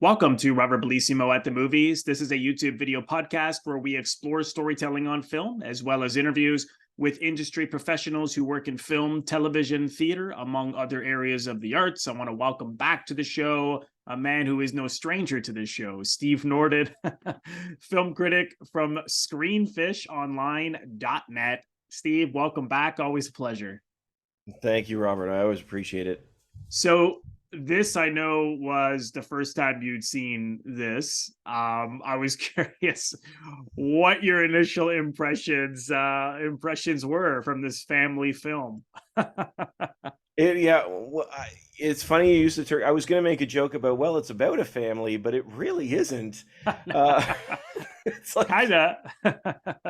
Welcome to Robert Bellissimo at the Movies. This is a YouTube video podcast where we explore storytelling on film, as well as interviews with industry professionals who work in film, television, theater, among other areas of the arts. I want to welcome back to the show a man who is no stranger to this show, Steve Norded, film critic from screenfishonline.net. Steve, welcome back. Always a pleasure. Thank you, Robert. I always appreciate it. So this I know was the first time you'd seen this. I was curious what your initial impressions were from this family film. It's funny you used the term. I was going to make a joke about, well, it's about a family, but it really isn't. It's like, Kinda.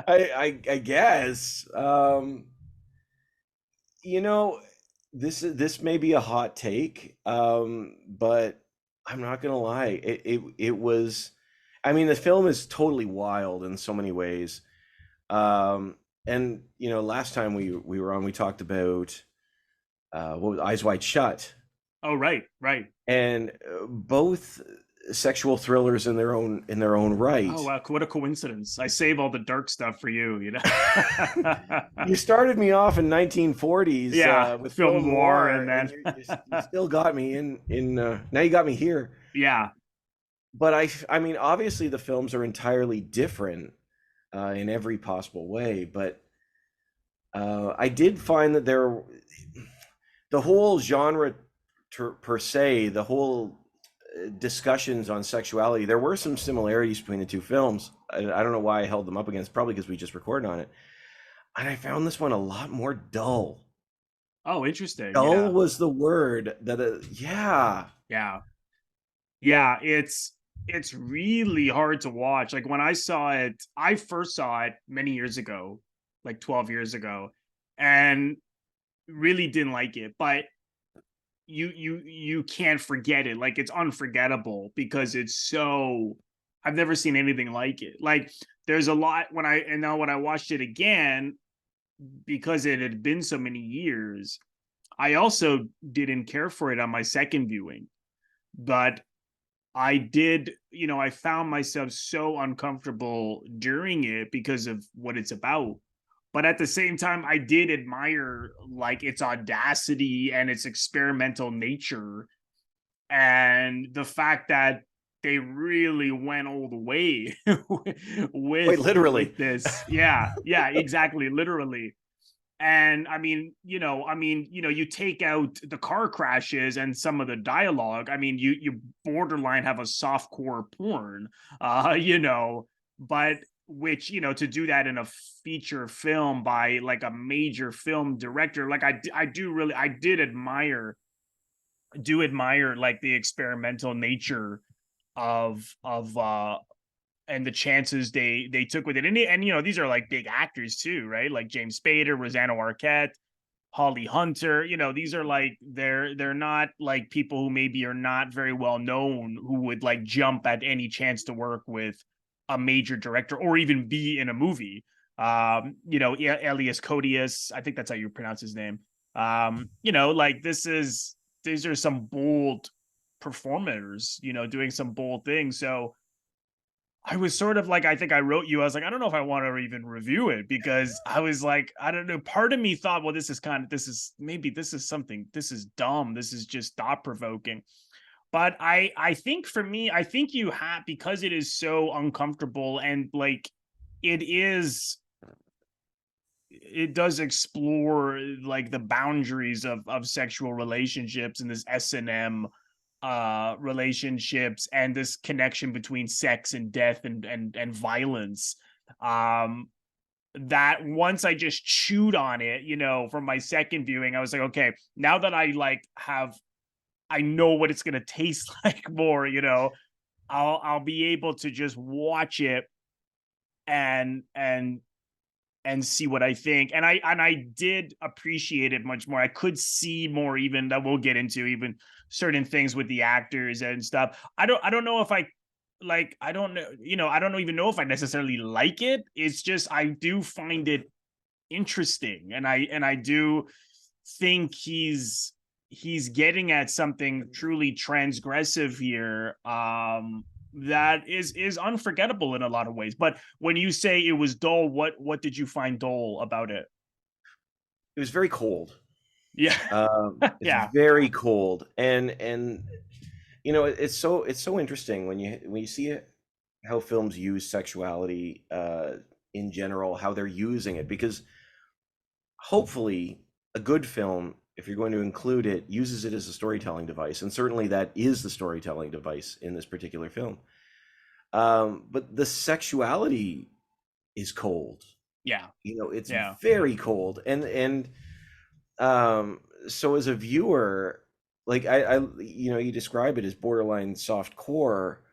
I guess. This may be a hot take, but I'm not gonna lie. It was. I mean, the film is totally wild in so many ways. And last time we were on, we talked about what was Eyes Wide Shut, Oh, right. and both sexual thrillers in their own right. Oh, wow, what a coincidence. I save all the dark stuff for you. You started me off in 1940s, Yeah, with film noir, and and then you still got me in now you got me here. yeah. But I mean, obviously the films are entirely different in every possible way, but I did find that the whole genre per se, the whole discussions on sexuality, there were some similarities between the two films. I don't know why I held them up against, probably because we just recorded on it. And I found this one a lot more dull. Oh, interesting. Dull Yeah. was the word yeah. Yeah. It's really hard to watch. Like when I saw it, I first saw it many years ago, like 12 years ago, and really didn't like it. But you can't forget it. Like it's unforgettable because it's so I've never seen anything like it. Like there's a lot and now when I watched it again, because it had been so many years, I also didn't care for it on my second viewing. But I did, I found myself so uncomfortable during it because of what it's about. But at the same time, I did admire like its audacity and its experimental nature and the fact that they really went all the way Quite literally. with this. Yeah, exactly, literally. And you take out the car crashes and some of the dialogue. I mean, you borderline have a soft core porn, but which, to do that in a feature film by like a major film director, like I did admire like the experimental nature of and the chances they took with it. And these are like big actors too, right? Like James Spader, Rosanna Arquette, Holly Hunter. These are like they're not like people who maybe are not very well known who would like jump at any chance to work with a major director or even be in a movie. Elias Koteas, I think that's how you pronounce his name. Like these are some bold performers, doing some bold things. So I was sort of like, I think I wrote you, I was like, I don't know if I want to even review it because I was like, I don't know. Part of me thought, well, this is something, this is dumb. This is just thought provoking. But I think for me, I think you have, because it is so uncomfortable and like it does explore like the boundaries of sexual relationships and this S&M relationships and this connection between sex and death and violence, that once I just chewed on it, from my second viewing, I was like, okay, now that I know what it's gonna taste like more, I'll be able to just watch it and see what I think. And I did appreciate it much more. I could see more, even that we'll get into, even certain things with the actors and stuff. I don't know if I like, I don't know, I don't even know if I necessarily like it. It's just I do find it interesting, and I do think he's getting at something truly transgressive here, that is unforgettable in a lot of ways. But when you say it was dull, what did you find dull about it? It was very cold. Yeah. It's Yeah. very cold, and you know, it's so interesting when you see it, how films use sexuality in general, how they're using it, because hopefully a good film, if you're going to include it, uses it as a storytelling device, and certainly that is the storytelling device in this particular film. But the sexuality is cold. Yeah. You know, it's Yeah. very cold, and um, so as a viewer, like you know, you describe it as borderline soft core.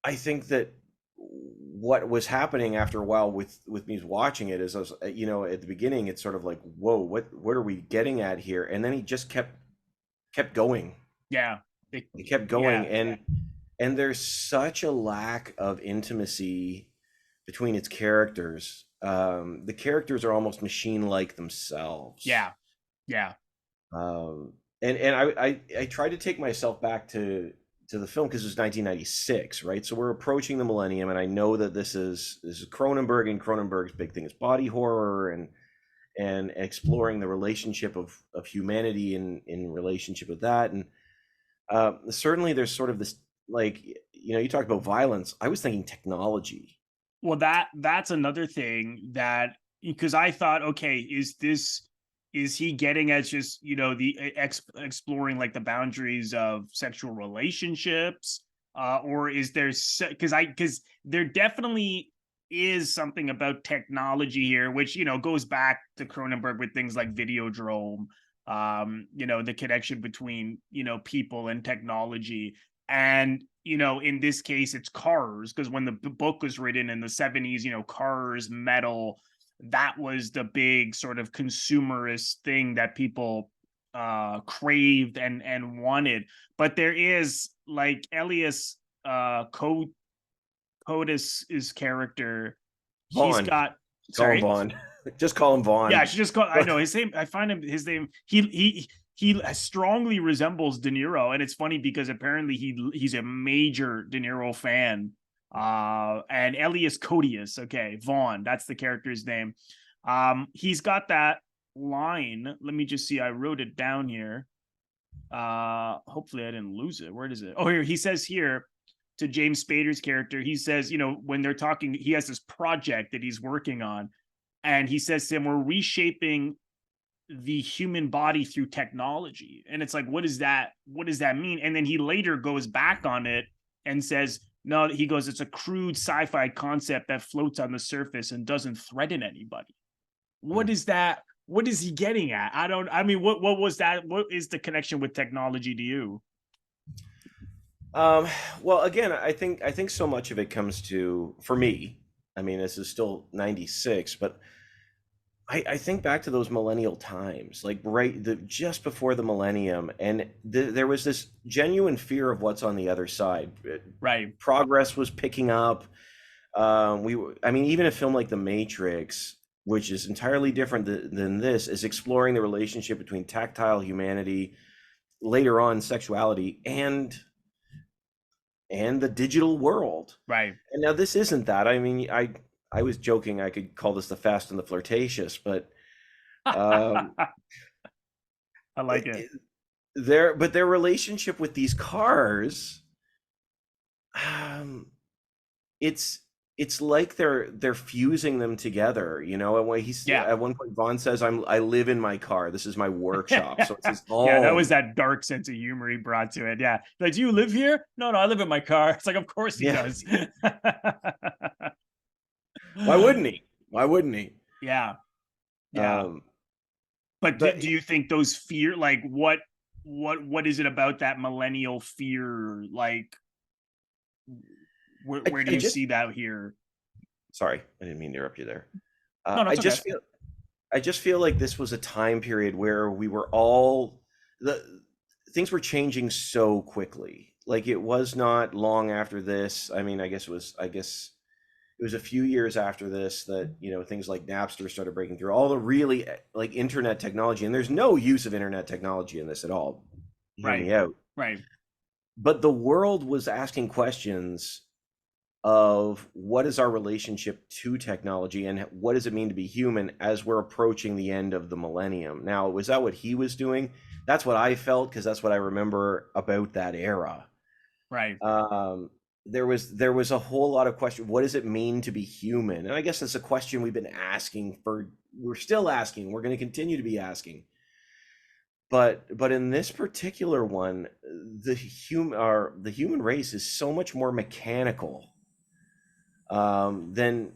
I think that what was happening after a while with me watching it is, I was, you know, at the beginning, it's sort of like, whoa, what are we getting at here? And then he just kept going. Yeah. He kept going, Yeah. and there's such a lack of intimacy between its characters. The characters are almost machine-like themselves. Yeah. Yeah. And I tried to take myself back to the film because it was 1996, right? So we're approaching the millennium, and I know that this is Cronenberg, and Cronenberg's big thing is body horror and exploring the relationship of humanity in relationship with that. And certainly there's sort of this, like, you know, you talk about violence. I was thinking technology. Well, that's another thing, that because I thought, okay, is he getting at just, the exploring like the boundaries of sexual relationships, or is there, because there definitely is something about technology here, which goes back to Cronenberg with things like Videodrome, the connection between people and technology. And in this case it's cars, because when the book was written in the 70s, cars, metal, that was the big sort of consumerist thing that people craved and wanted. But there is, like, Elias Koteas' character, he's Vaughn, got, call him sorry. Vaughn. Just call him Yeah, I Vaughn. should just call. I know his name. I find his name. He strongly resembles De Niro, and it's funny because apparently he's a major De Niro fan. And Elias Koteas, okay, Vaughn, that's the character's name. He's got that line. Let me just see. I wrote it down here. Hopefully I didn't lose it. Where is it? Oh, here he says here to James Spader's character. He says, when they're talking, he has this project that he's working on. And he says to him, we're reshaping the human body through technology. And it's like, what does that mean? And then he later goes back on it and says, no, he goes, it's a crude sci-fi concept that floats on the surface and doesn't threaten anybody. What is that? What is he getting at? What was that? What is the connection with technology to you? Well, again, I think so much of it comes to, for me, I mean, this is still 96, but I think back to those millennial times, like just before the millennium, and there was this genuine fear of what's on the other side. Right. Progress was picking up. I mean, even a film like The Matrix, which is entirely different than this, is exploring the relationship between tactile humanity, later on sexuality, and the digital world. Right. And now this isn't that. I mean, I was joking I could call this The Fast and the Flirtatious, but um, I like it. their relationship with these cars, um, it's it's like they're fusing them together, you know. And when Yeah. at one point Vaughn says, I live in my car. This is my workshop. So it's his Yeah, that home. was that dark sense of humor he brought to it. Yeah. Like, do you live here? No, I live in my car. It's like, of course he Yeah. does. Why wouldn't he? Why wouldn't he? Yeah. Yeah. Um, But but do you think those fear, like, what is it about that millennial fear? Like, where do I you just, see that here? sorry, I didn't mean to interrupt you there. No, no, I it's okay. just feel like this was a time period where we were all the things were changing so quickly. Like, it was not long after this. I mean, I guess it was a few years after this that, you know, things like Napster started breaking through, all the really like internet technology, and there's no use of internet technology in this at all. Hear Right. me out. Right. But the world was asking questions of what is our relationship to technology and what does it mean to be human as we're approaching the end of the millennium. Now, was that what he was doing? That's what I felt, because that's what I remember about that era. Right. Um, there was a whole lot of question. What does it mean to be human? And I guess that's a question we've been asking for. We're still asking. We're going to continue to be asking. But in this particular one, the human race is so much more mechanical, than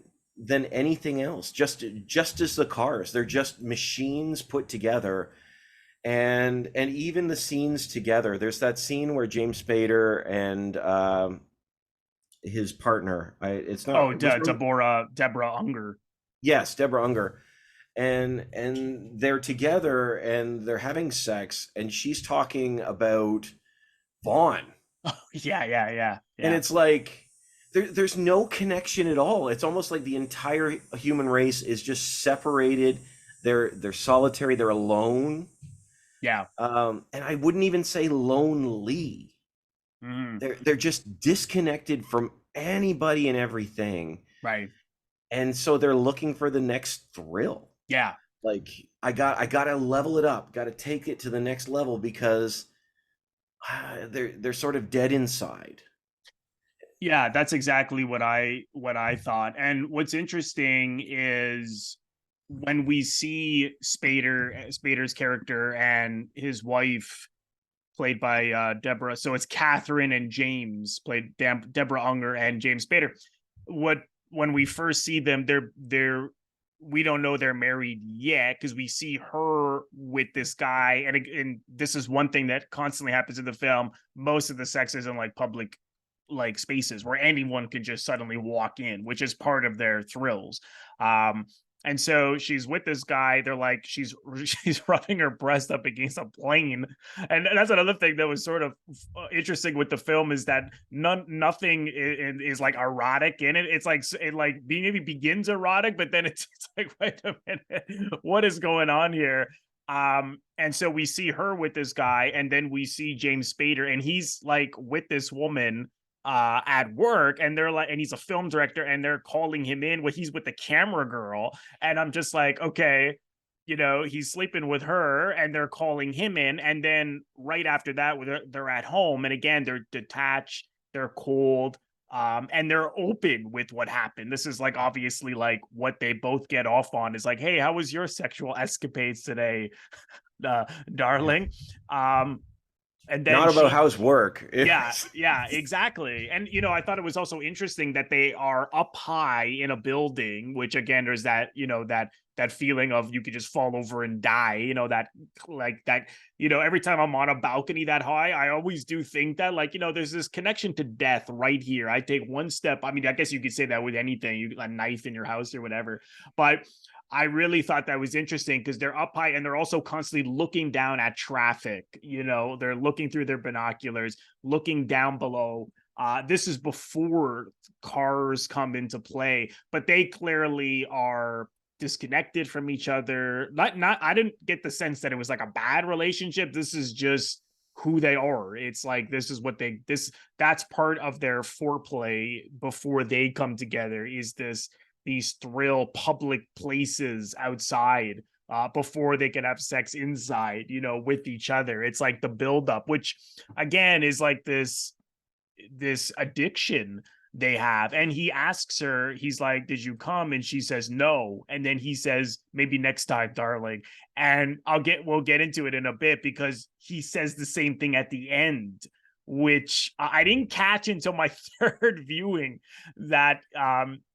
anything else. Just as the cars, they're just machines put together. And even the scenes together, there's that scene where James Spader and his partner, it's not, Oh, it was Deborah Unger. yes, Deborah Unger, and they're together and they're having sex, and she's talking about Vaughn. Yeah, yeah, yeah, And yeah. it's like there's no connection at all. It's almost like the entire human race is just separated. They're solitary. They're alone. Yeah. And I wouldn't even say lonely. Hmm. They're just disconnected from anybody and everything, Right. and so they're looking for the next thrill. Yeah. Like, I gotta level it up. Got to take it to the next level because they're sort of dead inside. Yeah, that's exactly what I thought. And what's interesting is when we see Spader's character and his wife played by Deborah. So it's Catherine and James played Deborah Unger and James Spader. What When we first see them, they're we don't know they're married yet because we see her with this guy, and this is one thing that constantly happens in the film. Most of the sex is in like public like spaces where anyone could just suddenly walk in, which is part of their thrills. Um, and so she's with this guy. They're like she's rubbing her breast up against a plane, and that's another thing that was sort of interesting with the film is that nothing is like erotic in it. It's like it like maybe begins erotic, but then it's like wait a minute, what is going on here? And so we see her with this guy, and then we see James Spader, and he's like with this woman at work, and they're like, and he's a film director, and they're calling him in when he's with the camera girl, and I'm just like, okay, he's sleeping with her, and they're calling him in, and then right after that, they're at home, and again, they're detached, they're cold, and they're open with what happened. This is like obviously like what they both get off on is like, hey, how was your sexual escapades today, darling? Um, and then Not about she how's work. yeah, yeah, exactly. And I thought it was also interesting that they are up high in a building, which again, there's that, that feeling of you could just fall over and die, that like that, every time I'm on a balcony that high, I always do think that like, there's this connection to death right here. I take one step. I mean, I guess you could say that with anything, a knife in your house or whatever, but I really thought that was interesting because they're up high and they're also constantly looking down at traffic. They're looking through their binoculars, looking down below. This is before cars come into play, but they clearly are disconnected from each other. Not. I didn't get the sense that it was like a bad relationship. This is just who they are. It's like this is what that's part of their foreplay before they come together. Is these thrill public places outside before they can have sex inside, with each other. It's like the buildup, which again is like this addiction they have. And he asks her, he's like, did you come? And she says no. And then he says, maybe next time, darling. And we'll get into it in a bit because he says the same thing at the end, which I didn't catch until my third viewing, that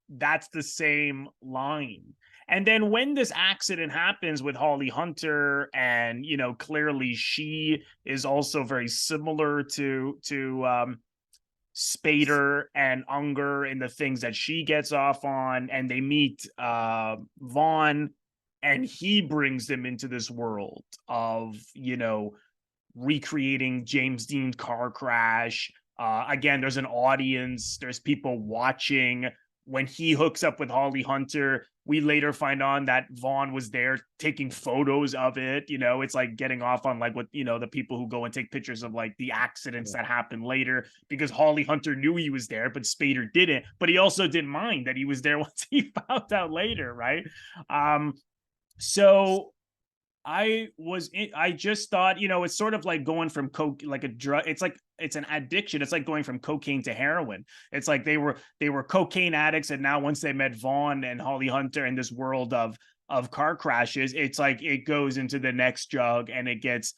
that's the same line. And then when this accident happens with Holly Hunter, and clearly she is also very similar to Spader and Unger and the things that she gets off on, and they meet Vaughn, and he brings them into this world of recreating James Dean car crash. Again, there's an audience, there's people watching. when he hooks up with Holly Hunter, we later find on that Vaughn was there taking photos of it. You know, it's like getting off on like what, you know, the people who go and take pictures of like the accidents that happened later, because Holly Hunter knew he was there, but Spader didn't. But he also didn't mind that he was there once he found out later, right? So I just thought, you know, it's sort of like going from coke, like a drug. It's like, it's an addiction. It's like going from cocaine to heroin. It's like they were cocaine addicts, and now once they met Vaughn and Holly Hunter in this world of car crashes, it's like it goes into the next drug, and it gets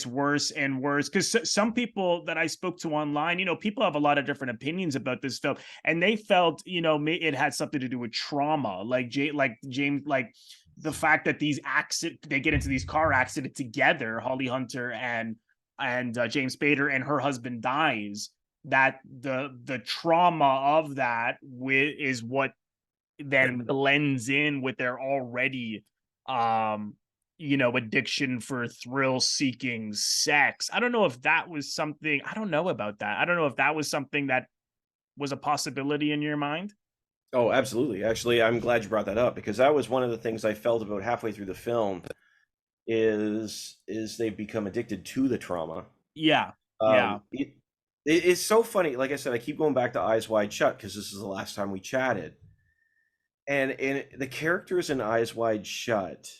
worse and worse. Because some people that I spoke to online, you know, people have a lot of different opinions about this film, and they felt, you know, it had something to do with trauma, like James, like the fact that they get into these car accident together, Holly Hunter and James Spader, and her husband dies. That the trauma of that is what then blends in with their already you know, addiction for thrill seeking sex. I don't know if that was something, I don't know about that. I don't know if that was something that was a possibility in your mind. Oh, absolutely. Actually, I'm glad you brought that up, because that was one of the things I felt about halfway through the film is they've become addicted to the trauma. Yeah. Yeah. It's so funny. Like I said, I keep going back to Eyes Wide Shut because this is the last time we chatted. And in the characters in Eyes Wide Shut,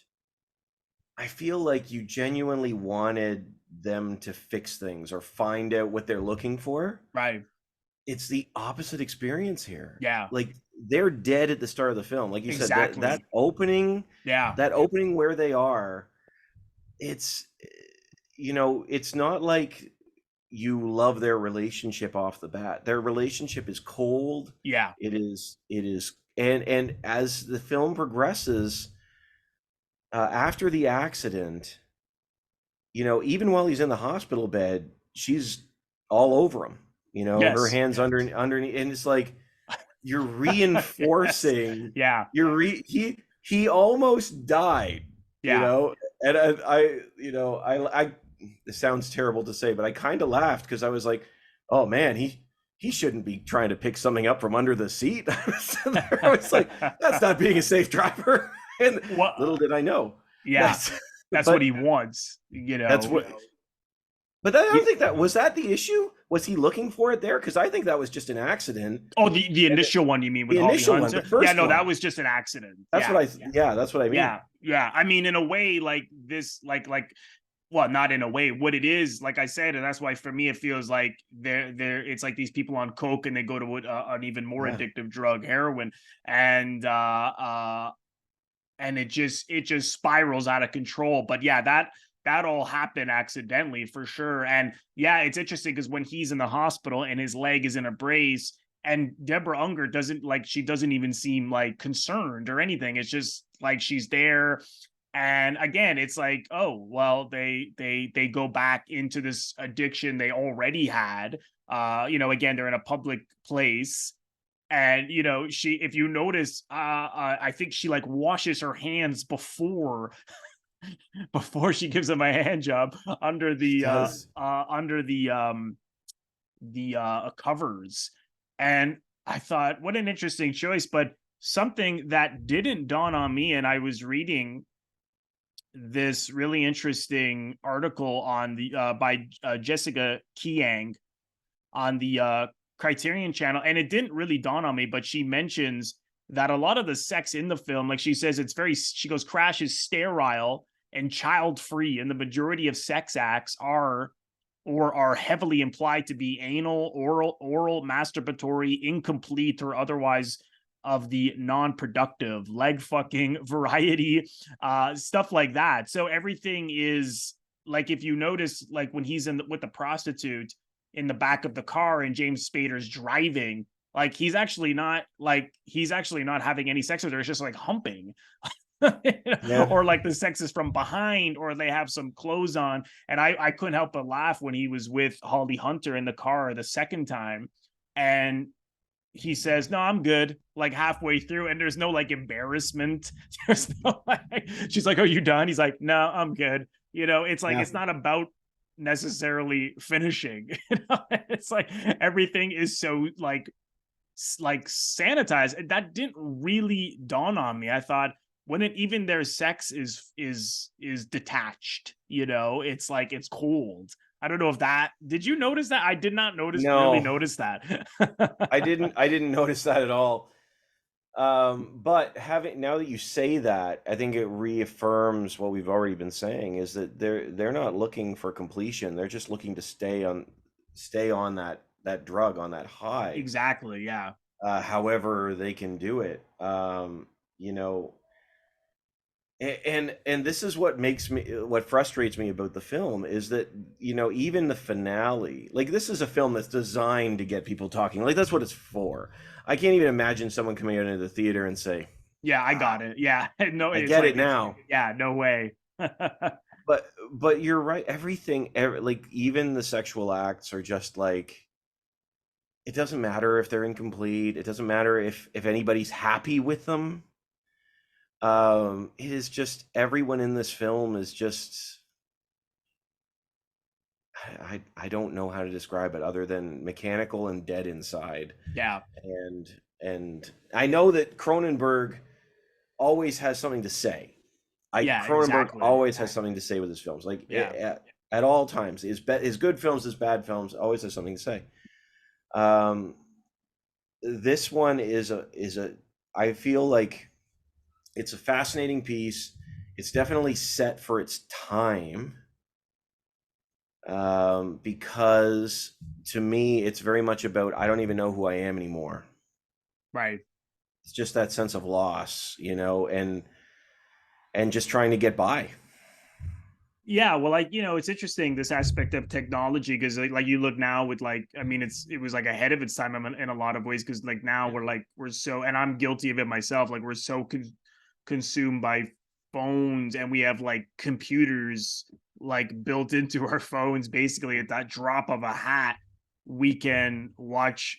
I feel like you genuinely wanted them to fix things or find out what they're looking for. Right. It's the opposite experience here. Yeah. Like, they're dead at the start of the film. Like you said, that opening, Yeah. that opening where they are, it's, you know, it's not like you love their relationship off the bat. Their relationship is cold. Yeah. It is, and as the film progresses, after the accident, you know, even while he's in the hospital bed, she's all over him. You know, Yes. her hands underneath, and it's like you're reinforcing. Yeah. He almost died. Yeah. You know, and I you know, I it sounds terrible to say, but I kind of laughed because I was like, oh man, he shouldn't be trying to pick something up from under the seat. I was like, that's not being a safe driver. And little did I know. Yeah, that's what he wants. You know, that's what. But I don't think that was the issue. Was he looking for it there? Because I think that was just an accident. Oh, the initial one you mean with the Holly initial Hunter? one, the first yeah, no, one. that was just an accident. That's that's what I mean. Yeah. I mean, in a way, like this, like, well, not in a way. What it is, like I said, and that's why for me it feels like they're. It's like these people on coke and they go to an even more addictive drug, heroin, and it just spirals out of control. But yeah, that all happened accidentally for sure. And yeah, it's interesting because when he's in the hospital and his leg is in a brace, and Deborah Unger she doesn't even seem like concerned or anything. It's just like she's there. And again, it's like, oh, well, they go back into this addiction they already had. You know, again, they're in a public place. And you know, if you notice, I think she like washes her hands before she gives him a hand job under the covers. And I thought, what an interesting choice. But something that didn't dawn on me, and I was reading this really interesting article on the by Jessica Kiang on the Criterion channel, and it didn't really dawn on me, but she mentions that a lot of the sex in the film, like she says, she goes, Crash is sterile and child-free, and the majority of sex acts are heavily implied to be anal, oral, masturbatory, incomplete, or otherwise of the non-productive, leg fucking variety, stuff like that. So everything is like, if you notice, like when he's with the prostitute in the back of the car and James Spader's driving, like he's actually not having any sex with her. It's just like humping. Or like the sex is from behind, or they have some clothes on. And I couldn't help but laugh when he was with Holly Hunter in the car the second time, and he says, no, I'm good, like halfway through, and there's no like embarrassment. There's no like, she's like, are you done? He's like, no, I'm good. You know, it's like, it's not about necessarily finishing. You know? It's like everything is so like like sanitized. That didn't really dawn on me. I thought when it even their sex is detached, you know, it's like it's cold. I don't know if that did you notice that? I did not really No, notice that. I didn't notice that at all. But having now that you say that, I think it reaffirms what we've already been saying is that they're not looking for completion. They're just looking to stay on that drug, on that high, Exactly. Yeah. however they can do it. You know, and this is what frustrates me about the film is that, even the finale, like, this is a film that's designed to get people talking. Like, that's what it's for. I can't even imagine someone coming out into the theater and say, Yeah, I "Ah, got it. Yeah. No, I it's get like it it's now." yeah, no way. But you're right. Like, even the sexual acts are just like, it doesn't matter if they're incomplete. It doesn't matter if anybody's happy with them. It is just, everyone in this film is just, I don't know how to describe it other than mechanical and dead inside. Yeah. And I know that Cronenberg always has something to say. Yeah, Cronenberg exactly. always has something to say with his films. Like, Yeah. at all times, his good films, his bad films, always has something to say. Um, this one is a I feel like it's a fascinating piece. It's definitely set for its time, because to me, it's very much about, I don't even know who I am anymore. Right. It's just that sense of loss, and just trying to get by. Yeah, well, like, it's interesting this aspect of technology because like you look now with like, I mean, it was like ahead of its time in a lot of ways because like now we're so, and I'm guilty of it myself, like we're so consumed by phones and we have like computers like built into our phones. Basically, at that drop of a hat, we can watch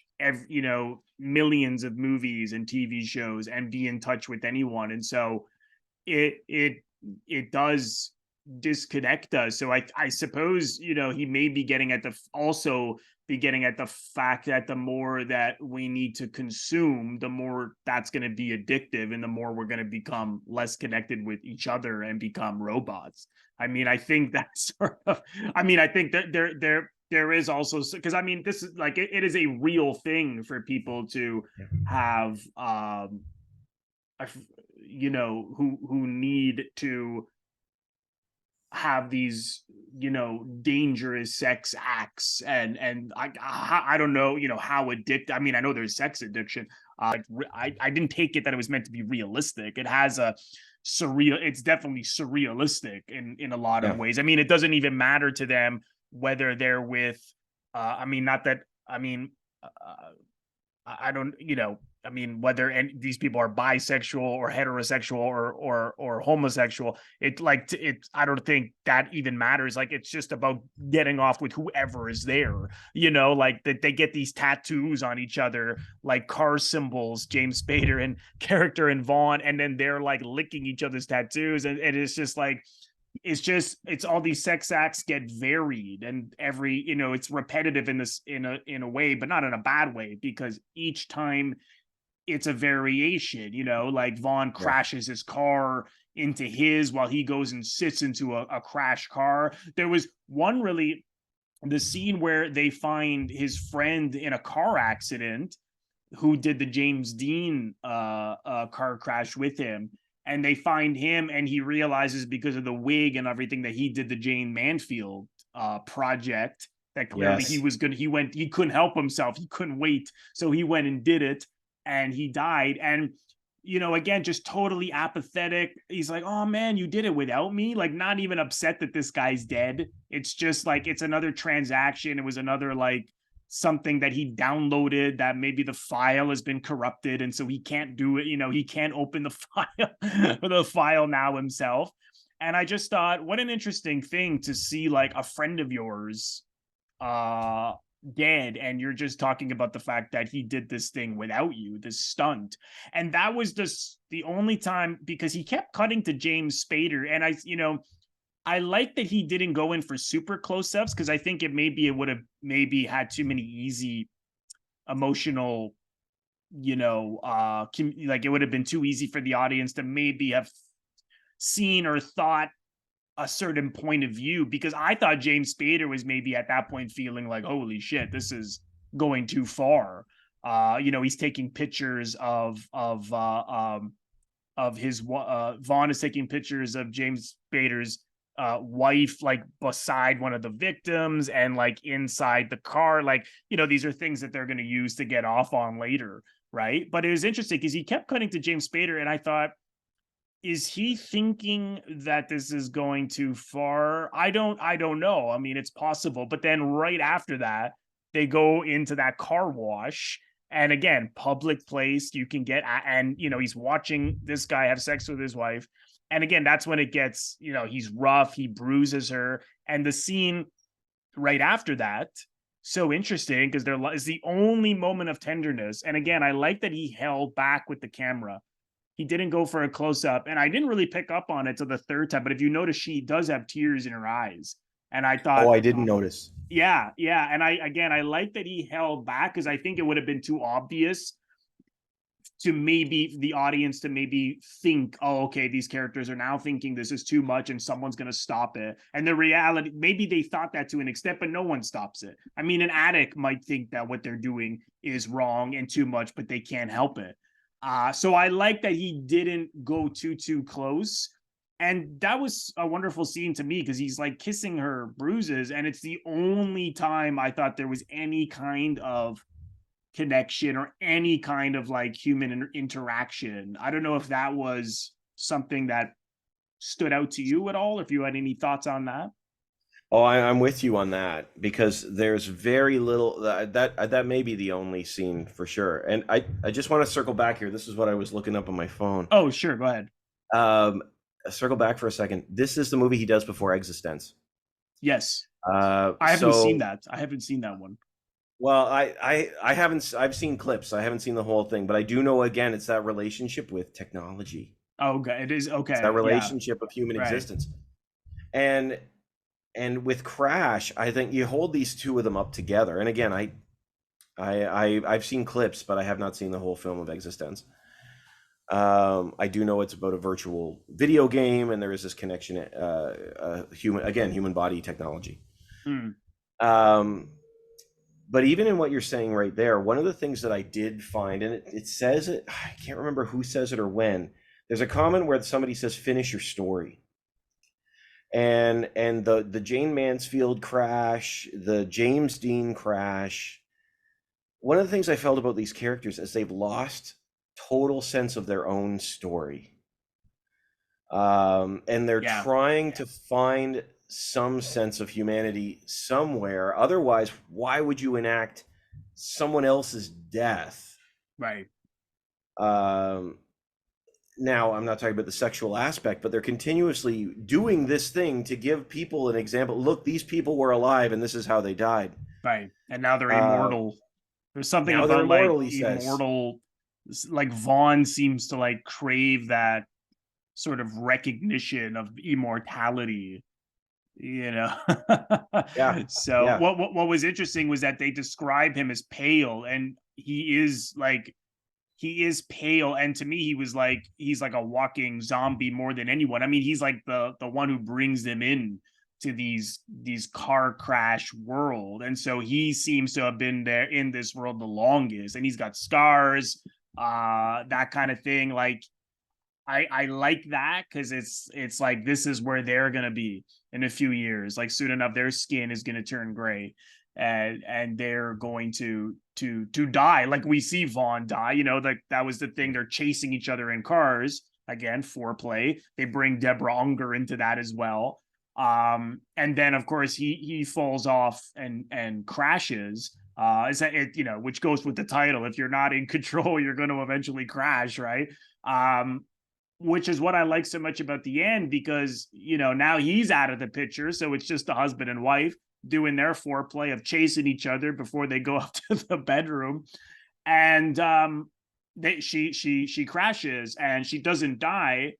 millions of movies and TV shows and be in touch with anyone, and so it it does disconnect us. So I suppose he may be getting at the fact that the more that we need to consume, the more that's going to be addictive, and the more we're going to become less connected with each other and become robots. I mean, I think that's sort of. I mean, I think that there is also because I mean, this is like it is a real thing for people to have who need to have these dangerous sex acts and I don't know how addicted. I mean, I know there's sex addiction. I didn't take it that it was meant to be realistic. It has a surreal, it's definitely surrealistic in a lot of Yeah. ways. I mean, it doesn't even matter to them whether they're with I mean, not that I mean I don't, I mean, whether these people are bisexual or heterosexual or homosexual, I don't think that even matters. Like, it's just about getting off with whoever is there, like that they get these tattoos on each other, like car symbols, James Spader and character and Vaughn, and then they're like licking each other's tattoos, and it's just like it's all these sex acts get varied and every it's repetitive in this in a way, but not in a bad way, because each time it's a variation, like Vaughn Yeah. crashes his car into his while he goes and sits into a crash car. There was one really the scene where they find his friend in a car accident who did the James Dean car crash with him. And they find him, and he realizes because of the wig and everything that he did the Jane Mansfield project. That clearly he Yes. was good. He couldn't help himself. He couldn't wait, so he went and did it, and he died. And again, just totally apathetic. He's like, "Oh man, you did it without me." Like, not even upset that this guy's dead. It's just like it's another transaction. It was another like something that he downloaded that maybe the file has been corrupted and so he can't do it, he can't open the file now himself. And I just thought, what an interesting thing to see, like a friend of yours uh dead, and you're just talking about the fact that he did this thing without you, this stunt. And that was just the only time, because he kept cutting to James Spader, and I like that he didn't go in for super close ups, because I think it would have maybe had too many easy emotional like it would have been too easy for the audience to maybe have seen or thought a certain point of view, because I thought James Spader was maybe at that point feeling like, holy shit, this is going too far. He's taking pictures of his Vaughn is taking pictures of James Spader's wife, like beside one of the victims and like inside the car. Like, these are things that they're going to use to get off on later. Right. But it was interesting because he kept cutting to James Spader. And I thought, is he thinking that this is going too far? I don't know. I mean, it's possible. But then right after that, they go into that car wash. And again, public place, you can get, and he's watching this guy have sex with his wife. And again, that's when it gets, he's rough, he bruises her. And the scene right after that, so interesting because there is the only moment of tenderness. And again, I like that he held back with the camera. He didn't go for a close up, and I didn't really pick up on it till the third time. But if you notice, she does have tears in her eyes, and I thought, Oh, I didn't notice. yeah, yeah. And I like that he held back because I think it would have been too obvious to maybe the audience to maybe think, oh, okay, these characters are now thinking this is too much and someone's going to stop it. And the reality, maybe they thought that to an extent, but no one stops it. I mean, an addict might think that what they're doing is wrong and too much, but they can't help it. So I like that he didn't go too close. And that was a wonderful scene to me because he's like kissing her bruises. And it's the only time I thought there was any kind of connection or any kind of like human interaction. I don't know if that was something that stood out to you at all, if you had any thoughts on that. Oh, I'm with you on that because there's very little that may be the only scene for sure. And I just want to circle back here. This is what I was looking up on my phone. Oh, sure. Go ahead. Um, Circle back for a second. This is the movie he does before Existence. Yes. I haven't seen that. I haven't seen that one. Well, I haven't. I've seen clips. I haven't seen the whole thing, but I do know. Again, it's that relationship with technology. Oh, okay. It is okay. It's that relationship of human Right. existence, and with Crash, I think you hold these two of them up together. And again, I've seen clips, but I have not seen the whole film of Existence. I do know it's about a virtual video game, and there is this connection. Human body technology. But even in what you're saying right there, one of the things that I did find, and it says it, I can't remember who says it or when. There's a comment where somebody says, "Finish your story." And the Jane Mansfield crash, the James Dean crash. One of the things I felt about these characters is they've lost total sense of their own story. And they're trying to find some sense of humanity somewhere. Otherwise, why would you enact someone else's death? Right. Now, I'm not talking about the sexual aspect, but they're continuously doing this thing to give people an example. Look, these people were alive, and this is how they died. Right. And now they're immortal. There's something now about immortal, like immortal, like Vaughn seems to like crave that sort of recognition of immortality. So what was interesting was that they describe him as pale, and he is pale, and to me he's like a walking zombie more than anyone. I mean, he's like the one who brings them in to these car crash world, and so he seems to have been there in this world the longest, and he's got scars, that kind of thing. Like I like that because it's like this is where they're gonna be in a few years. Like soon enough, their skin is gonna turn gray, and they're going to die. Like we see Vaughn die. Like that was the thing. They're chasing each other in cars again. Foreplay. They bring Deborah Unger into that as well. And then of course he falls off and crashes. Is that it? Which goes with the title. If you're not in control, you're going to eventually crash, right? Which is what I like so much about the end, because, now he's out of the picture. So it's just the husband and wife doing their foreplay of chasing each other before they go up to the bedroom. And she crashes and she doesn't die.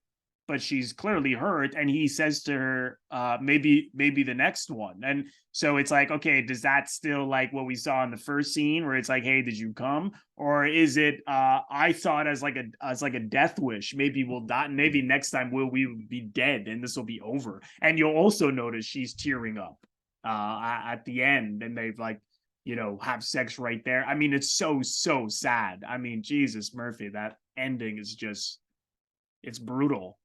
but she's clearly hurt. And he says to her, maybe the next one. And so it's like, okay, does that still like what we saw in the first scene where it's like, hey, did you come? Or is it I saw it as like a death wish? Maybe we'll die, maybe next time we be dead and this will be over. And you'll also notice she's tearing up at the end, and they've like, have sex right there. I mean, it's so sad. I mean, Jesus Murphy, that ending is just, it's brutal.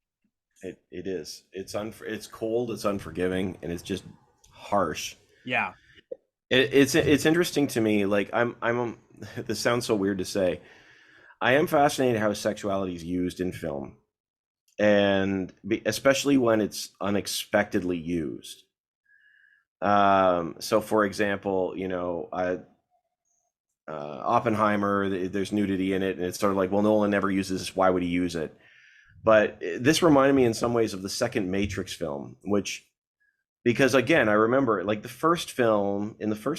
It is. It's cold, it's unforgiving, and it's just harsh. Yeah. It's interesting to me. Like this sounds so weird to say. I am fascinated how sexuality is used in film, and especially when it's unexpectedly used. So for example, Oppenheimer, there's nudity in it, and it's sort of like, well, Nolan never uses this, why would he use it? But this reminded me in some ways of the second Matrix film, because again, I remember like the first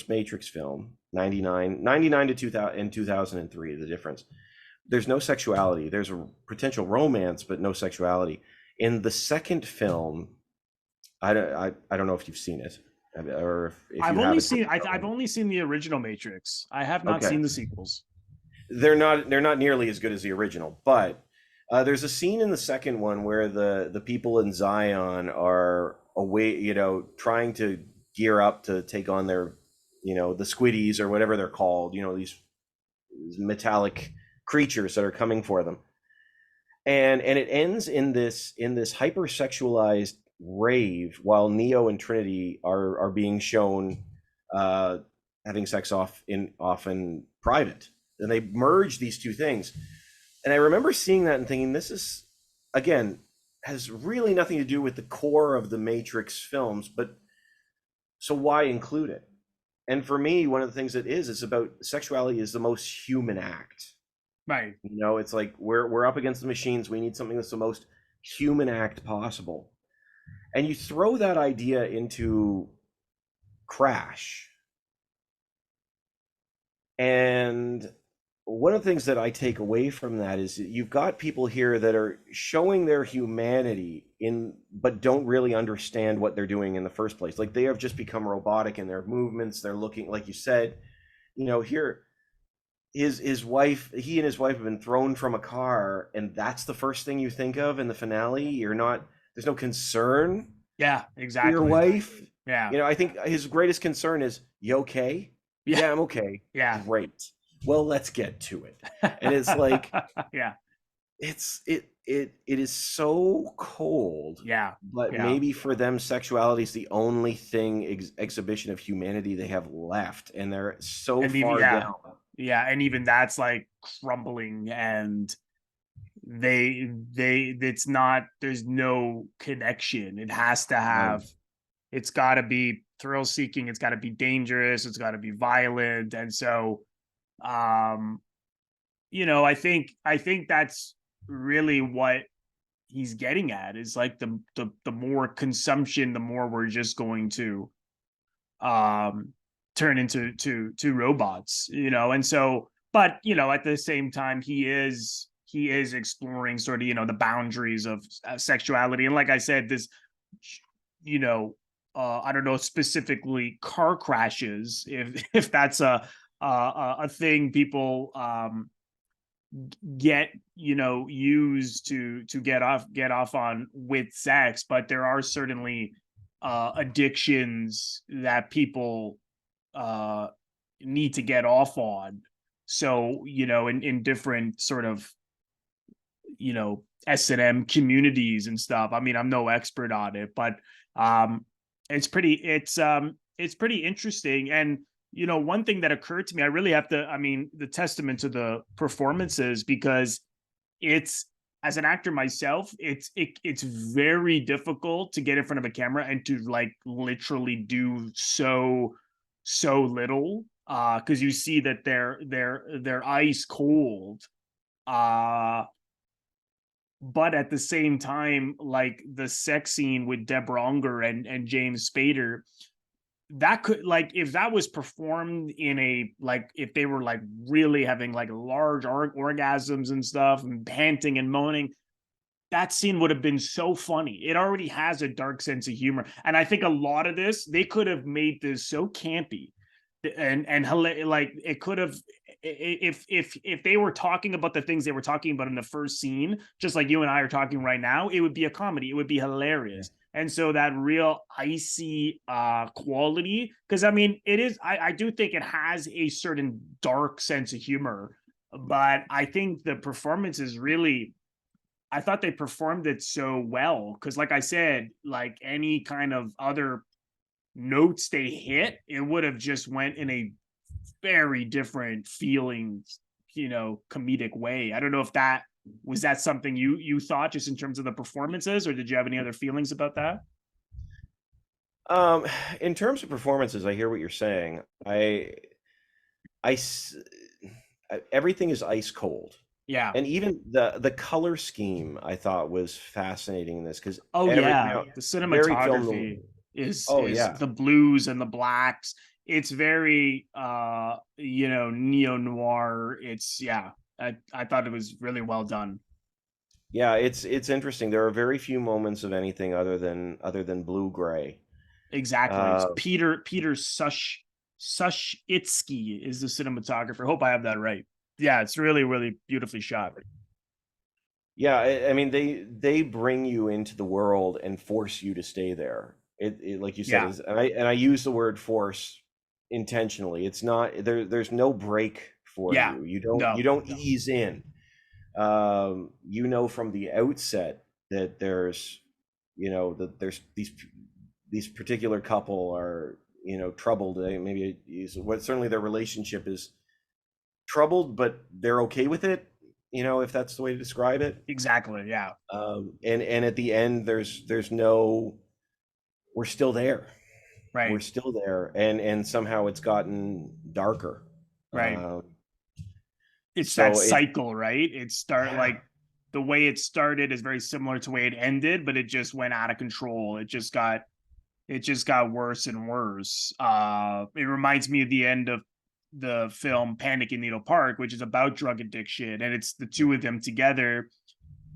Matrix film, 99 to 2000 and 2003, the difference. There's no sexuality. There's a potential romance, but no sexuality. In the second film, I don't know if you've seen it, or if I've only seen I've only seen the original Matrix. I have not seen the sequels. They're not nearly as good as the original, but there's a scene in the second one where the people in Zion are away, trying to gear up to take on their, the squiddies or whatever they're called, these metallic creatures that are coming for them. And it ends in this hypersexualized rave while Neo and Trinity are being shown having sex off in private. And they merge these two things. And I remember seeing that and thinking, this is, again, has really nothing to do with the core of the Matrix films, but so why include it? And for me, one of the things it's about sexuality is the most human act. Right. It's like we're up against the machines. We need something that's the most human act possible. And you throw that idea into Crash. And one of the things that I take away from that is you've got people here that are showing their humanity but don't really understand what they're doing in the first place. Like they have just become robotic in their movements. They're looking, like you said, here, he and his wife have been thrown from a car, and that's the first thing you think of in the finale. There's no concern. Yeah, exactly. For your wife. Yeah. I think his greatest concern is, you okay? Yeah, I'm okay. Yeah. Great. Well, let's get to it. And it's like, yeah, it is so cold. Yeah. But maybe for them, sexuality is the only exhibition of humanity they have left, and they're so far down. Yeah, and even that's like crumbling, and it's not, there's no connection. It has to have, it's got to be thrill seeking, it's got to be dangerous, it's got to be violent. And so I think that's really what he's getting at, is like the more consumption, the more we're just going to turn into robots, and so, but at the same time, he is exploring sort of the boundaries of sexuality. And like I said, this I don't know specifically car crashes, if that's a thing people get used to get off on with sex, but there are certainly addictions that people need to get off on. So in different sort of S&M communities and stuff. I mean, I'm no expert on it, but it's pretty interesting. And one thing that occurred to me, I really have to, the testament to the performances, because it's, as an actor myself, it's very difficult to get in front of a camera and to like literally do so little, because you see that they're ice cold, but at the same time, like the sex scene with Deborah Unger and James Spader, that could, like, if that was performed in a, like, if they were like really having like large orgasms and stuff and panting and moaning, that scene would have been so funny. It already has a dark sense of humor, and I think a lot of this they could have made this so campy, and like it could have, if they were talking about the things they were talking about in the first scene, just like you and I are talking right now, it would be a comedy. It would be Yeah. hilarious. And so that real icy quality, because I mean, it is. I do think it has a certain dark sense of humor, but I think the performance is really, I thought they performed it so well because, like I said, like any kind of other notes they hit, it would have just went in a very different feeling, comedic way. I don't know if that was that something you thought just in terms of the performances, or did you have any other feelings about that? Um, in terms of performances, I hear what you're saying. I s- everything is ice cold, Yeah. and even the color scheme I thought was fascinating in this because Oh every yeah, now the very film. cinematography Oh is yeah, the blues and the blacks. It's very neo noir. It's yeah. I thought it was really well done. yeah. It's interesting. There are very few moments of anything other than blue gray. Exactly. It's Uh, Peter Sushitsky is the cinematographer. Hope I have that right. Yeah, it's really, really beautifully shot. yeah, I mean they bring you into the world and force you to stay there. It like you said Yeah. is, and I use the word force intentionally. It's not there. There's no break for Yeah. you. You No. don't ease in. You know from the outset that there's that there's these particular couple are troubled. Maybe use what certainly their relationship is troubled, but they're okay with it. If that's the way to describe it. Exactly. Yeah. And at the end, there's no, we're still there. We're Right. still there, and somehow it's gotten darker. Right. Um, It's that so it cycle, right? It start Yeah. like the way it started is very similar to the way it ended, but it just went out of control. It just got worse and worse. It reminds me of the end of the film Panic in Needle Park, which is about drug addiction, and it's the two of them together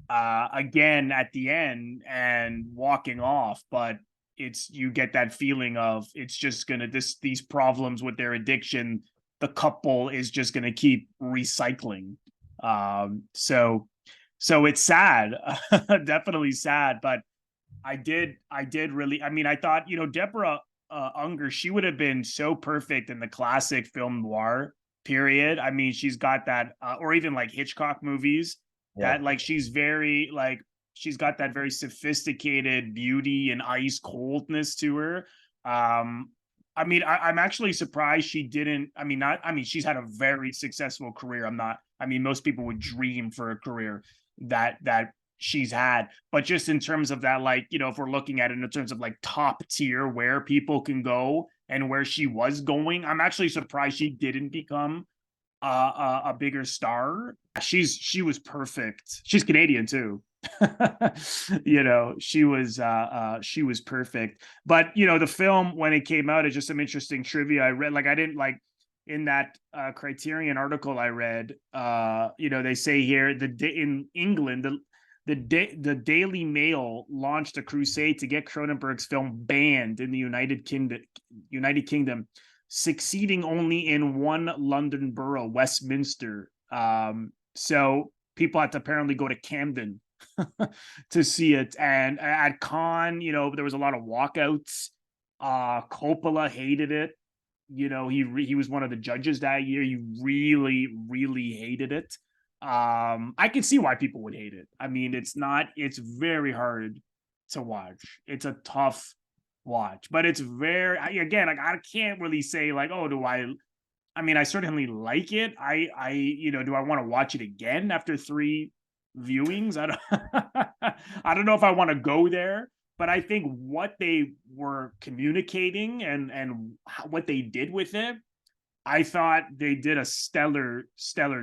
again at the end and walking off. But you get that feeling of it's just gonna these problems with their addiction. The couple is just gonna keep recycling. So it's sad, definitely sad, but I did really. I mean, I thought Deborah Unger, she would have been so perfect in the classic film noir period. I mean, she's got that, or even like Hitchcock movies. Yeah. That like she's got that very sophisticated beauty and ice coldness to her. I mean, I'm actually surprised she didn't. I mean, not. I mean, she's had a very successful career. I'm not. I mean, most people would dream for a career that she's had, but just in terms of that, like, if we're looking at it in terms of like top tier where people can go and where she was going, I'm actually surprised she didn't become a bigger star. She was perfect. She's Canadian too. She was perfect. But the film when it came out is just some interesting trivia I read. Like I didn't like in that Criterion article I read. They say here in England the Daily Mail launched a crusade to get Cronenberg's film banned in the United Kingdom, succeeding only in one London borough, Westminster. So people had to apparently go to Camden to see it. And at Cannes, there was a lot of walkouts. Coppola hated it. He was one of the judges that year. He really, really hated it. I can see why people would hate it. I mean, it's very hard to watch. It's a tough watch, but it's again, like I can't really say like, oh, I mean, I certainly like it. Do I want to watch it again after three viewings? I don't, I don't know if I want to go there, but I think what they were communicating and what they did with it, I thought they did a stellar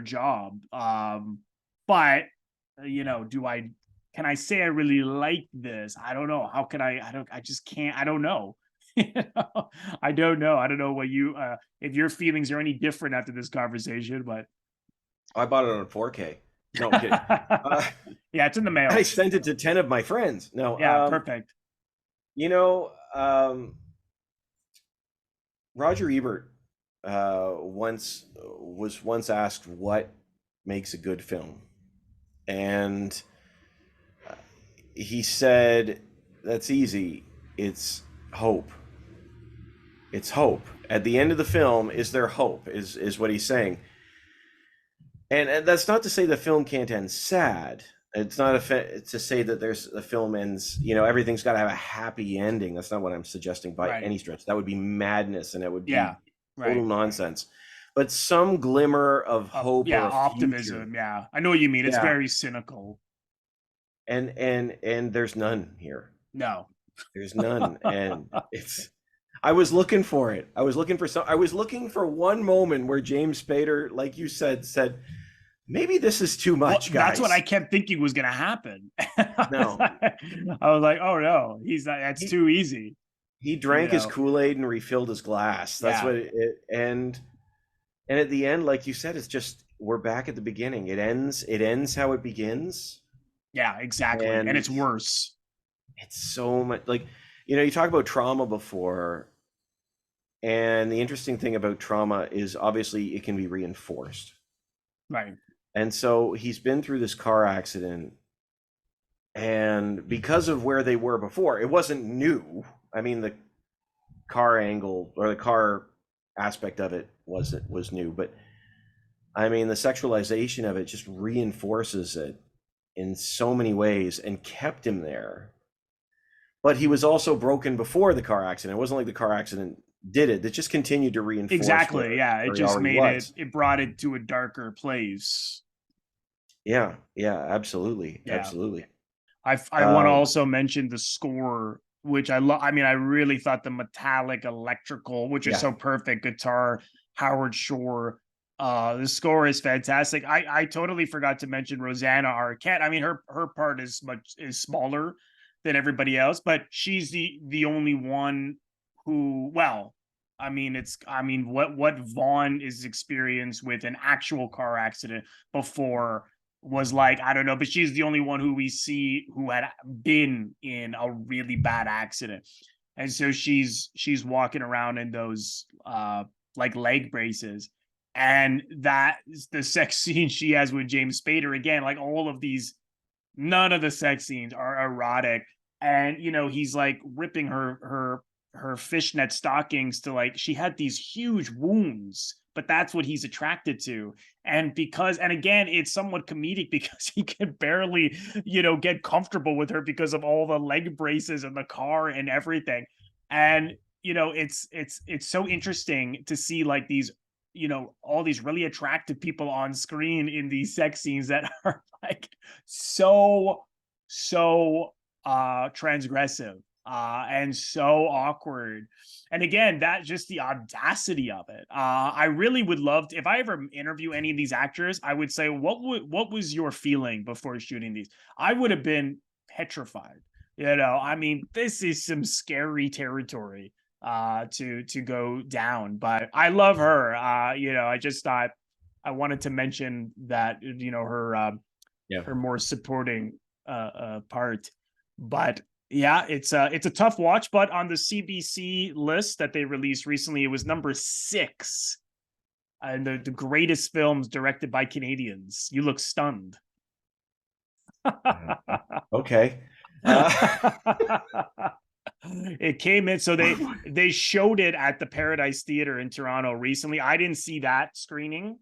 job. But do I can I say I really like this? I don't know. How can I? I don't. I just can't. I don't know. I don't know. I don't know what if your feelings are any different after this conversation, but I bought it on 4K. No, I'm kidding. Uh, Yeah, it's in the I mail. sent it to 10 of my friends. No, Yeah, perfect. you know, Roger Ebert once was once asked what makes a good film, and he said, "That's easy. It's hope. It's hope. At the end of the film, is there hope? Is what he's saying." And that's not to say the film can't end sad. It's not to say that the film ends. Everything's got to have a happy ending. That's not what I'm suggesting by Right. any stretch. That would be madness, and it would Yeah. be total Right. nonsense. But some glimmer of hope Yeah, or a future. optimism. Yeah. I know what you mean. It's Yeah, very cynical. and there's none here. No. There's none, and it's. I was looking for it. I was looking for some. I was looking for one moment where James Spader, like you said, maybe this is too Well, much, that's what I guys. kept thinking was going to happen. I was No, like, oh no, he's not, that's he too easy, he you drank his know? Kool-Aid and refilled his glass. That's Yeah. what and at the end, like you said, it's just we're back at the beginning. It ends how it begins, Yeah, exactly. And and it's worse. it's so much like you talk about trauma before, and the interesting thing about trauma is obviously it can be reinforced. Right. And so he's been through this car accident, and because of where they were before, it wasn't new. I mean, the car angle or the car aspect of it was new, but I mean the sexualization of it just reinforces it in so many ways and kept him there. But he was also broken before the car accident. It wasn't like the car accident did it. It just continued to reinforce Exactly. Yeah. It where he just already made was. it brought it to a darker place. Yeah, yeah, absolutely, Yeah. absolutely. I want to Um, also mention the score, which I love. I mean, I really thought the metallic electrical, which is yeah, so perfect, guitar, Howard Shore. The score is fantastic. I totally forgot to mention Rosanna Arquette. I mean, her part is smaller than everybody else, but she's the only one who, well, I mean what Vaughn is experienced with an actual car accident before was like, I don't know, but she's the only one who we see who had been in a really bad accident. And so she's walking around in those like leg braces. And that the sex scene she has with James Spader again, like all of these, none of the sex scenes are erotic. And he's like ripping her fishnet stockings to, like, she had these huge wounds, but that's what he's attracted to. And again, it's somewhat comedic because he can barely get comfortable with her because of all the leg braces in the car and everything. And it's so interesting to see like these, all these really attractive people on screen in these sex scenes that are like so transgressive and so awkward. And again, that just the audacity of it. I really would love to, if I ever interview any of these actors, I would say, what was your feeling before shooting these? I would have been petrified. I mean, this is some scary territory to go down. But I love her. I just thought I wanted to mention that, yeah. her more supporting part. But yeah, it's a tough watch. But on the CBC list that they released recently, it was number 6, and the greatest films directed by Canadians. You look stunned. Okay. It came in, so they showed it at the Paradise Theater in Toronto recently. I didn't see that screening.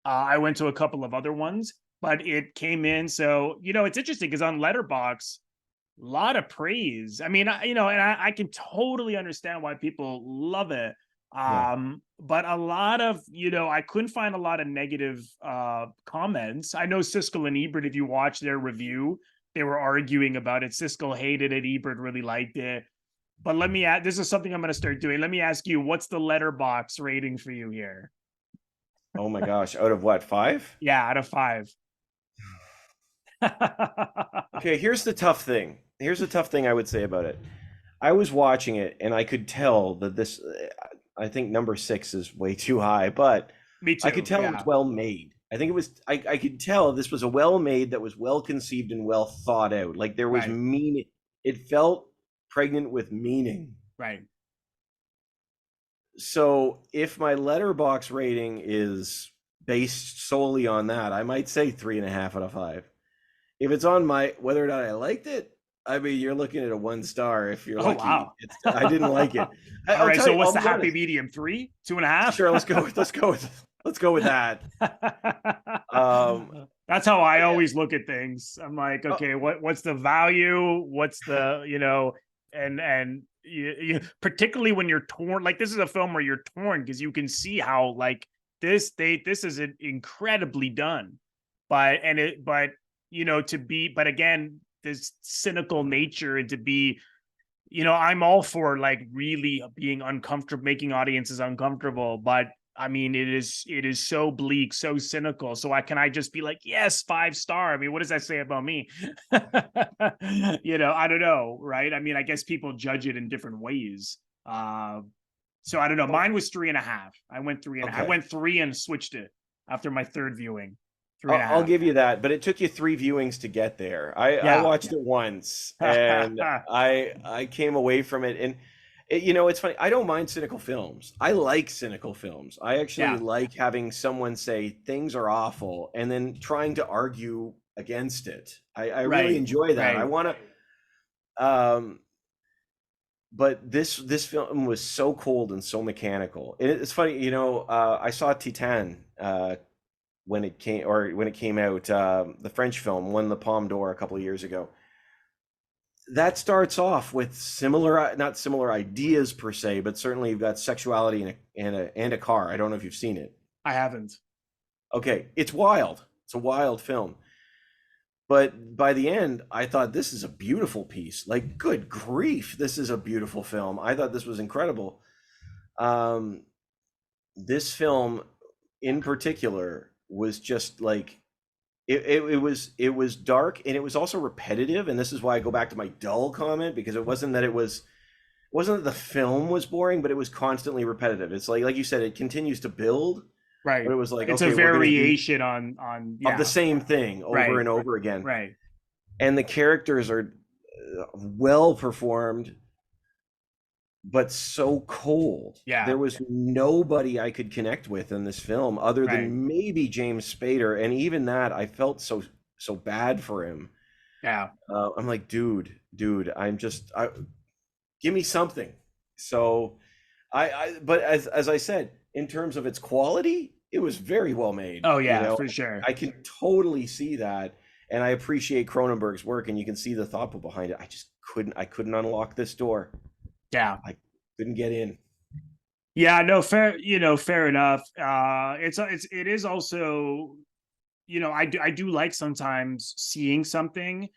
I went to a couple of other ones, but it came in. So it's interesting because on Letterbox, a lot of praise. I mean, and I can totally understand why people love it. Yeah. But a lot of, I couldn't find a lot of negative comments. I know Siskel and Ebert, if you watch their review, they were arguing about it. Siskel hated it, Ebert really liked it. But let me add, this is something I'm going to start doing. Let me ask you, what's the Letterbox rating for you here? Oh my gosh. Out of what, 5? Yeah, out of 5. Okay, here's the tough thing. Here's the tough thing I would say about it. I was watching it and I could tell that I think number 6 is way too high, but Me I could too. tell it was Yeah. well made. I think it was, I could tell this was a well made, that was well conceived and well thought out. Like there was Right. meaning. It felt pregnant with meaning. Right. So if my letterbox rating is based solely on that, I might say 3.5 out of 5. If it's on my whether or not I liked it, I mean, you're looking at a 1 star if you're Oh lucky. wow. It's I didn't like it. All I'll right. tell So you. what's I'll the be happy honest. medium? 3, 2.5? Sure, let's go with that. Um, That's how I yeah, always look at things. I'm like, uh, okay, what's the value? What's the, and particularly when you're torn, like this is a film where you're torn because you can see how like this is incredibly done. But to be, but again, this cynical nature, and to be, I'm all for like really being uncomfortable, making audiences uncomfortable, but I mean, it is so bleak, so cynical. So I just be like, yes, 5 star. I mean, what does that say about me? I don't know, right? I mean, I guess people judge it in different ways. So I don't know. oh, Mine was 3.5. I went three and I okay. went 3 and switched it after my third viewing. Three and a I'll half. give you that, but it took you 3 viewings to get there. I Yeah. watched it once, and I came away from it, and it's funny. I don't mind cynical films. I like cynical films. I actually Yeah. like having someone say things are awful and then trying to argue against it. I really Right. enjoy that. I Right. want to. But this film was so cold and so mechanical. And it's funny, I saw Titan when it came out, the French film won the Palme d'Or a couple of years ago. That starts off with similar, not similar ideas per se, but certainly you've got sexuality and a car. I don't know if you've seen it. I haven't. Okay, it's wild. It's a wild film. But by the end, I thought this is a beautiful piece. Like, good grief, this is a beautiful film. I thought this was incredible. Um, this film in particular was just like it was dark, and it was also repetitive, and this is why I go back to my dull comment, because it wasn't that the film was boring, but it was constantly repetitive. It's like you said, it continues to build, but Right. it was like, It's a okay, we're gonna do variation on of the yeah. same thing over Right. and over again, Right. and the characters are well performed, but so cold. Yeah. There was nobody I could connect with in this film other Right. than maybe James Spader, and even that, I felt so bad for him. Yeah. I'm like, dude, give me something. So, but as I said, in terms of its quality, it was very well made. Oh yeah, for sure. I can totally see that, and I appreciate Cronenberg's work, and you can see the thought behind it. I couldn't unlock this door. Yeah. I couldn't get in. Yeah, no, fair enough. It is also, I do like sometimes seeing something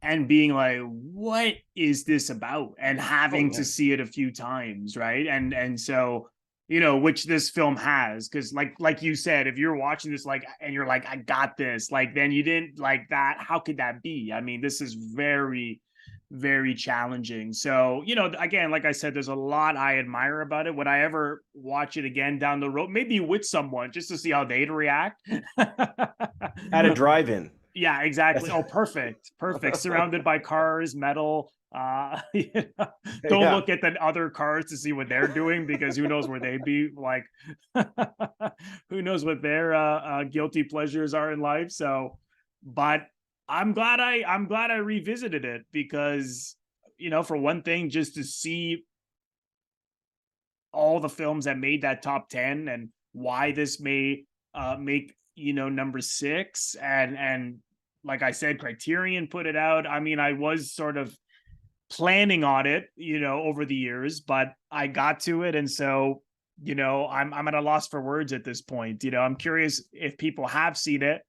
and being like, what is this about? And Oh having to yeah. see it a few times, right? And so, which this film has, because like you said, if you're watching this like and you're like, I got this, like then you didn't like that. How could that be? I mean, this is very, very challenging. So, again, like I said, there's a lot I admire about it. Would I ever watch it again down the road? Maybe with someone just to see how they'd react. At a drive-in. Yeah, exactly. Oh, perfect. Perfect. Surrounded by cars, metal. Don't Yeah. look at the other cars to see what they're doing, because who knows where they'd be like, who knows what their guilty pleasures are in life. So, but I'm glad I revisited it because, for one thing, just to see all the films that made that top 10 and why this may make, number 6, and like I said, Criterion put it out. I mean, I was sort of planning on it, over the years, but I got to it, and so, I'm at a loss for words at this point. I'm curious if people have seen it.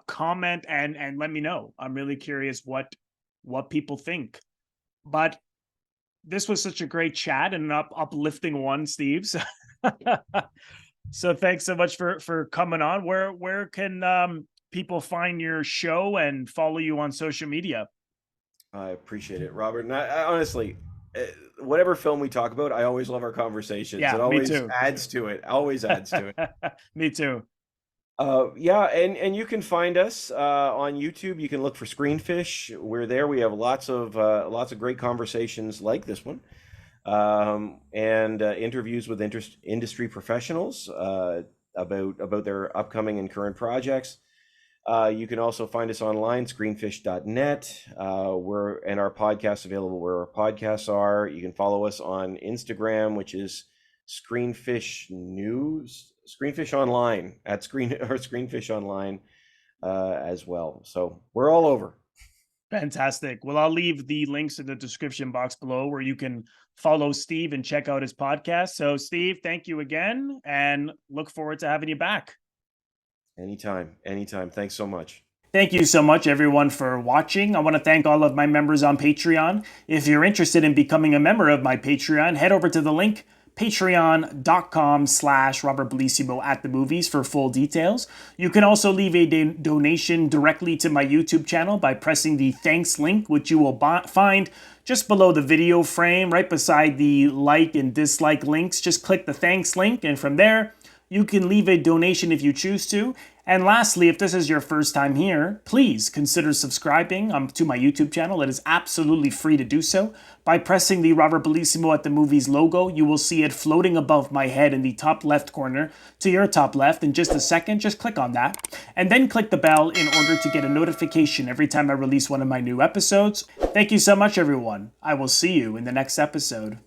Comment and let me know. I'm really curious what people think. But this was such a great chat and an uplifting one, Steve. So, so thanks so much for coming on. Where can people find your show and follow you on social media? I appreciate it, Robert. And I honestly, whatever film we talk about, I always love our conversations. It Yeah, me always too. adds to it. Always adds to it. Me too. Yeah, and you can find us on YouTube. You can look for Screenfish. We're there. We have lots of great conversations like this one, and interviews with industry professionals about their upcoming and current projects. You can also find us online, screenfish.net. And our podcasts available where our podcasts are. You can follow us on Instagram, which is Screenfish News, Screenfish Online at Screenfish Online as well. So we're all over. Fantastic. Well, I'll leave the links in the description box below where you can follow Steve and check out his podcast. So, Steve, thank you again and look forward to having you back. Anytime, anytime. Thanks so much. Thank you so much, everyone, for watching. I want to thank all of my members on Patreon. If you're interested in becoming a member of my Patreon, head over to the link patreon.com/Robert Bellissimo at the movies for full details. You can also leave a donation directly to my YouTube channel by pressing the thanks link, which you will find just below the video frame, right beside the like and dislike links. Just click the thanks link, and from there, you can leave a donation if you choose to. And lastly, if this is your first time here, please consider subscribing to my YouTube channel. It is absolutely free to do so. By pressing the Robert Bellissimo at the Movies logo, you will see it floating above my head in the top left corner to your top left. In just a second, just click on that. And then click the bell in order to get a notification every time I release one of my new episodes. Thank you so much, everyone. I will see you in the next episode.